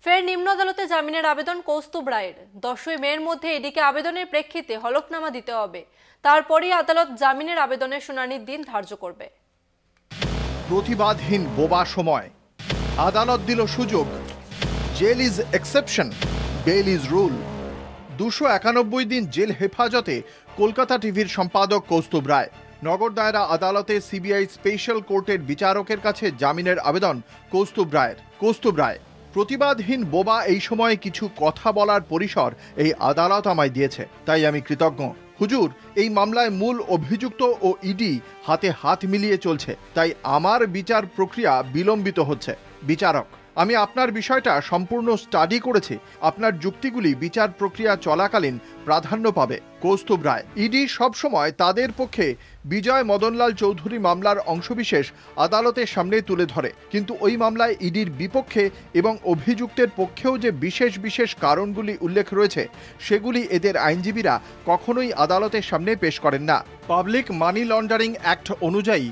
ফের নিম্ন আদালতে জামিনের আবেদন কৌস্তুভ রায়ের। 10ই মের মধ্যে ইডিকে আবেদনের প্রেক্ষিতে হলফনামা দিতে হবে, তারপরই আদালত জামিনের আবেদনের শুনানির দিন ধার্য করবে। প্রতিবাদহীন বোবা সময়, আদালত দিল সুযোগ। Jail is exception, bail is rule. 291 দিন জেল হেফাজতে কলকাতা টিভির সম্পাদক কৌস্তুভ রায়। নগর দায়রা আদালতে সিবিআই স্পেশাল কোর্টের বিচারকের কাছে জামিনের আবেদন কৌস্তুভ রায়। প্রতিবাদহীন বোবা এই সময়ে কিছু কথা বলার পরিসর এই আদালত আমায় দিয়েছে, তাই আমি কৃতজ্ঞ। হুজুর, এই মামলায় মূল অভিযুক্ত ও ইডি হাতে হাত মিলিয়ে চলছে, তাই আমার বিচার প্রক্রিয়া বিলম্বিত হচ্ছে। বিচারক, আমি আপনার বিষয়টা সম্পূর্ণ স্টাডি করেছি। আপনার যুক্তিগুলি বিচার প্রক্রিয়া চলাকালীন প্রাধান্য পাবে। কৌস্তুভ রায়। ইডি সবসময় তাদের পক্ষে বিজয় মদনলাল চৌধুরী মামলার অংশবিশেষ আদালতের সামনে তুলে ধরে, কিন্তু ওই মামলায় ইডির বিপক্ষে এবং অভিযুক্তের পক্ষেও যে বিশেষ বিশেষ কারণগুলি উল্লেখ রয়েছে, সেগুলি এদের আইনজীবীরা কখনোই আদালতের সামনে পেশ করেন না। পাবলিক মানি লন্ডারিং অ্যাক্ট অনুযায়ী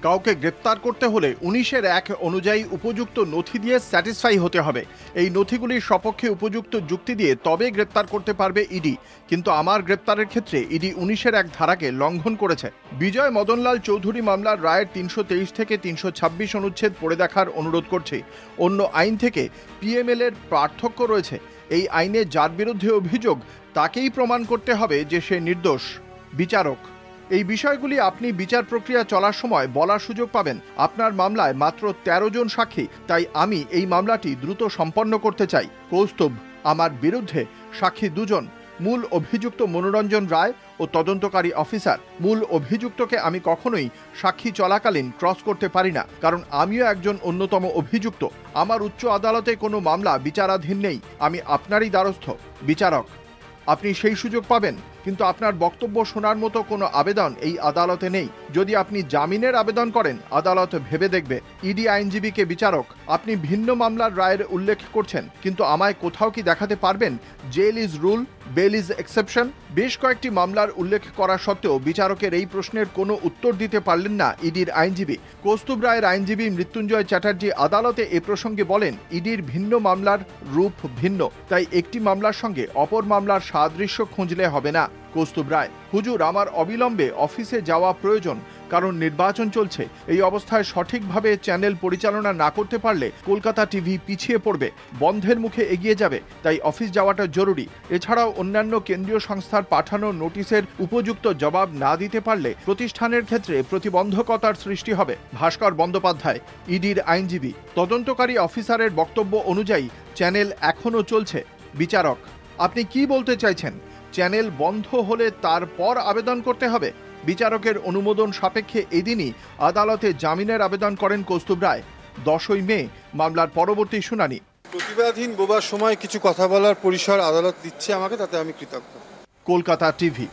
কাউকে গ্রেপ্তার করতে হলে 19(1) অনুযায়ী উপযুক্ত নথি দিয়ে স্যাটিসফাই হতে হবে। এই নথিগুলির সপক্ষে উপযুক্ত যুক্তি দিয়ে তবে গ্রেপ্তার করতে পারবে ইডি, কিন্তু আমার গ্রেপ্তারের ক্ষেত্রে ইডি 19(1) ধারাকে লঙ্ঘন করেছে। বিজয় মদনলাল চৌধুরী মামলার রায়ের 323 থেকে 326 অনুচ্ছেদ পড়ে দেখার অনুরোধ করছি। অন্য আইন থেকে পিএমএল এর পার্থক্য রয়েছে। এই আইনে যার বিরুদ্ধে অভিযোগ তাকেই প্রমাণ করতে হবে যে সে নির্দোষ। বিচারক, এই বিষয়গুলি আপনি বিচার প্রক্রিয়া চলার সময় বলার সুযোগ পাবেন। আপনার মামলায় মাত্র 13 জন সাক্ষী, তাই আমি এই মামলাটি দ্রুত সম্পন্ন করতে চাই। কৌস্তুভ, আমার বিরুদ্ধে সাক্ষী 2 জন, মূল অভিযুক্ত মনোরঞ্জন রায় ও তদন্তকারী অফিসার। মূল অভিযুক্তকে আমি কখনোই সাক্ষী চলাকালীন ক্রস করতে পারি না, কারণ আমিও একজন অন্যতম অভিযুক্ত। আমার উচ্চ আদালতে কোনো মামলা বিচারাধীন নেই, আমি আপনারই দ্বারস্থ। বিচারক, আপনি সেই সুযোগ পাবেন, কিন্তু আপনার বক্তব্য শোনার মতো কোনো আবেদন এই আদালতে নেই। যদি আপনি জামিনের আবেদন করেন, আদালত ভেবে দেখবে। ইডি আইনজীবীকে, বিচারক, আপনি ভিন্ন মামলার রায়ের উল্লেখ করছেন, কিন্তু আমায় কোথাও কি দেখাতে পারবেন jail is rule, bail is exception? বেশ কয়েকটি মামলার উল্লেখ করা সত্ত্বেও বিচারকের এই প্রশ্নের কোনো উত্তর দিতে পারলেন না ইডির আইনজীবী। কৌস্তুভ রায়ের আইনজীবী মৃত্যুঞ্জয় চ্যাটার্জি আদালতে এ প্রসঙ্গে বলেন, ইডির ভিন্ন মামলার রূপ ভিন্ন, তাই একটি মামলার সঙ্গে অপর মামলার সাদৃশ্য খুঁজলে হবে না। কৌস্তুভ রায়, হুজুর, আমার অবিলম্বে অফিসে যাওয়া প্রয়োজন, কারণ নির্বাচন চলছে। এই অবস্থায় সঠিকভাবে চ্যানেল পরিচালনা না করতে পারলে কলকাতা টিভি পিছিয়ে পড়বে, বন্ধের মুখে এগিয়ে যাবে, তাই অফিস যাওয়াটা জরুরি। এছাড়াও অন্যান্য কেন্দ্রীয় সংস্থার পাঠানো নোটিশের উপযুক্ত জবাব না দিতে পারলে প্রতিষ্ঠানের ক্ষেত্রে প্রতিবন্ধকতার সৃষ্টি হবে। ভাস্কর বন্দ্যোপাধ্যায়, ইডির আইনজীবী। তদন্তকারী অফিসারের বক্তব্য অনুযায়ী চ্যানেল এখনও চলছে। বিচারক, আপনি কি বলতে চাইছেন? চ্যানেল বন্ধ হলে তারপর আবেদন করতে হবে? বিচারকের অনুমোদন সাপেক্ষে এদিনই আদালতে জামিনের আবেদন করেন কৌস্তুভ রায়। 10ই মে মামলার পরবর্তী শুনানি। প্রতিবাদহীন বোবার সময় কিছু কথা বলার পরিসর আদালত দিচ্ছে আমাকে, তাতে আমি কৃতজ্ঞ। কলকাতা টিভি।